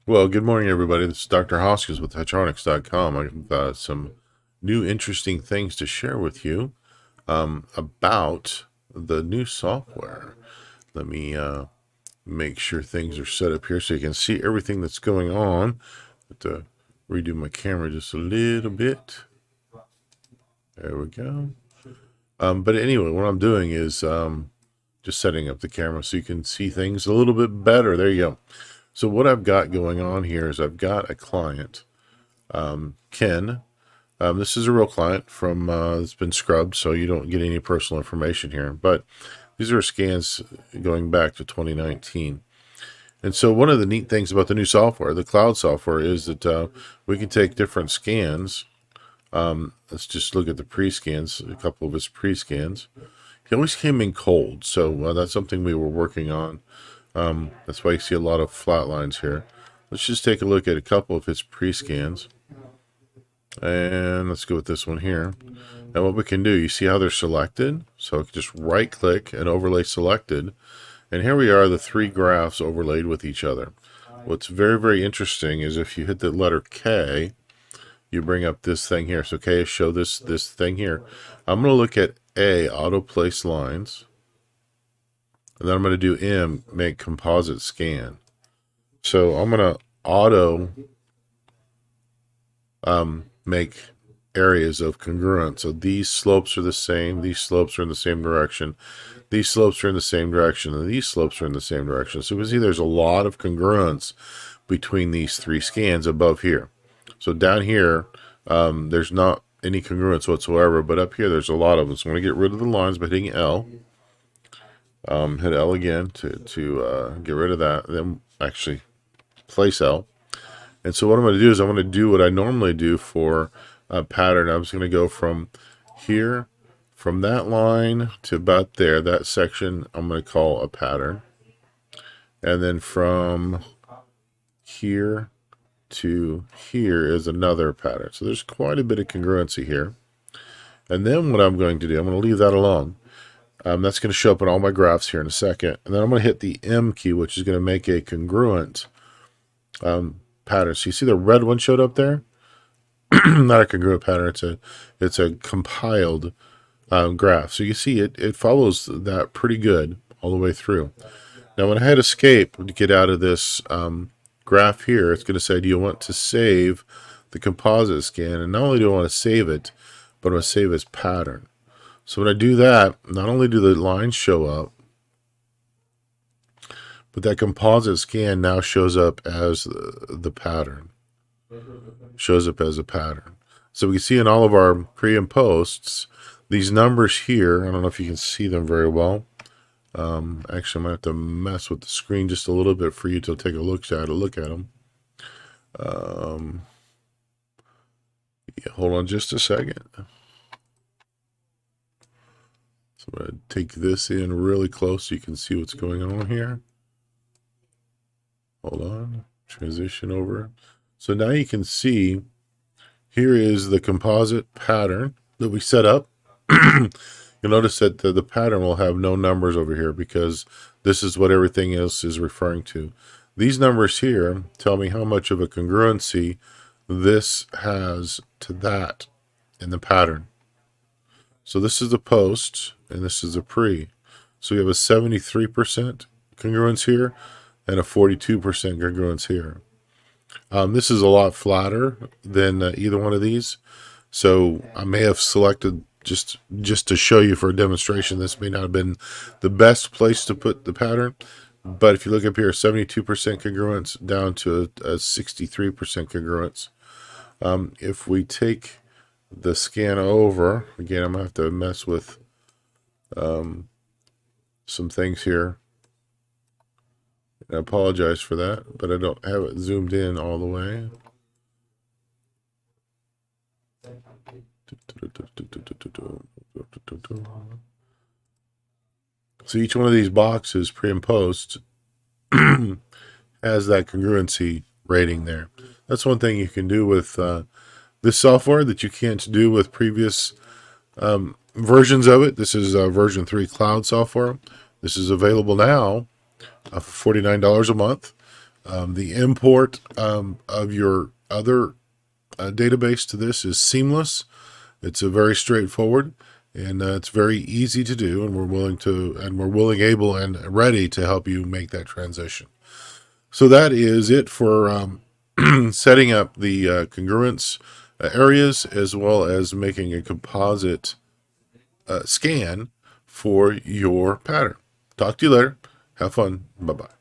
Well, good morning, everybody. This is Dr. Hoskins with Titronics.com. I've some new interesting things to share with you about the new software. Let me make sure things are set up here so you can see everything that's going on. I have to redo my camera just a little bit. There we go. But anyway, what I'm doing is just setting up the camera so you can see things a little bit better. There you go. So what I've got going on here is I've got a client, Ken. This is a real client from it's been scrubbed, so you don't get any personal information here. But these are scans going back to 2019. And so one of the neat things about the new software, the cloud software, is that we can take different scans. Let's just look at the pre-scans, a couple of his pre-scans. He always came in cold, so that's something we were working on. That's why you see a lot of flat lines here. Let's just take a look at a couple of his pre-scans. And let's go with this one here. And what we can do, you see how they're selected? So just right click and overlay selected. And here we are, the three graphs overlaid with each other. What's very, very interesting is if you hit the letter K, you bring up this thing here. So K, show this thing here. I'm going to look at A, auto place lines. And then I'm going to do M, make composite scan. So I'm going to auto make areas of congruence. So these slopes are the same, these slopes are in the same direction, these slopes are in the same direction, and these slopes are in the same direction. So we see there's a lot of congruence between these three scans above here. So down here, there's not any congruence whatsoever, but up here there's a lot of them. So I'm going to get rid of the lines by hitting L. Hit L again to get rid of that. Then actually place L. And so what I'm going to do is I'm going to do what I normally do for a pattern. I'm just going to go from here, from that line to about there, that section I'm going to call a pattern. And then from here to here is another pattern. So there's quite a bit of congruency here. And then what I'm going to do, I'm going to leave that alone. That's going to show up in all my graphs here in a second. And then I'm going to hit the M key, which is going to make a congruent pattern. So you see the red one showed up there? Not a congruent pattern. It's a compiled graph. So you see it follows that pretty good all the way through. Now when I hit escape to get out of this graph here, it's going to say, do you want to save the composite scan? And not only do I want to save it, but I'm going to save as pattern. So when I do that, not only do the lines show up, but that composite scan now shows up as the pattern. Shows up as a pattern. So we can see in all of our pre and posts, these numbers here, I don't know if you can see them very well. Actually, I might have to mess with the screen just a little bit for you to take a look at them. Yeah, hold on just a second. So I'm going to take this in really close so you can see what's going on here. Hold on. Transition over. So now you can see here is the composite pattern that we set up. You'll notice that the pattern will have no numbers over here because this is what everything else is referring to. These numbers here tell me how much of a congruency this has to that in the pattern. So this is the post and this is the pre. So we have a 73% congruence here and a 42% congruence here. This is a lot flatter than either one of these. So I may have selected just to show you for a demonstration. This may not have been the best place to put the pattern. But if you look up here, 72% congruence down to a 63% congruence. If we take the scan over, again, I'm going to have to mess with some things here. I apologize for that, but I don't have it zoomed in all the way. So each one of these boxes, pre and post, has that congruency rating there. That's one thing you can do with this software that you can't do with previous versions of it. This is version 3 cloud software. This is available now for $49 a month. The import of your other database to this is seamless. It's a very straightforward, and it's very easy to do. And we're willing, able, and ready to help you make that transition. So that is it for setting up the congruence areas, as well as making a composite scan for your pattern. Talk to you later. Have fun. Bye bye.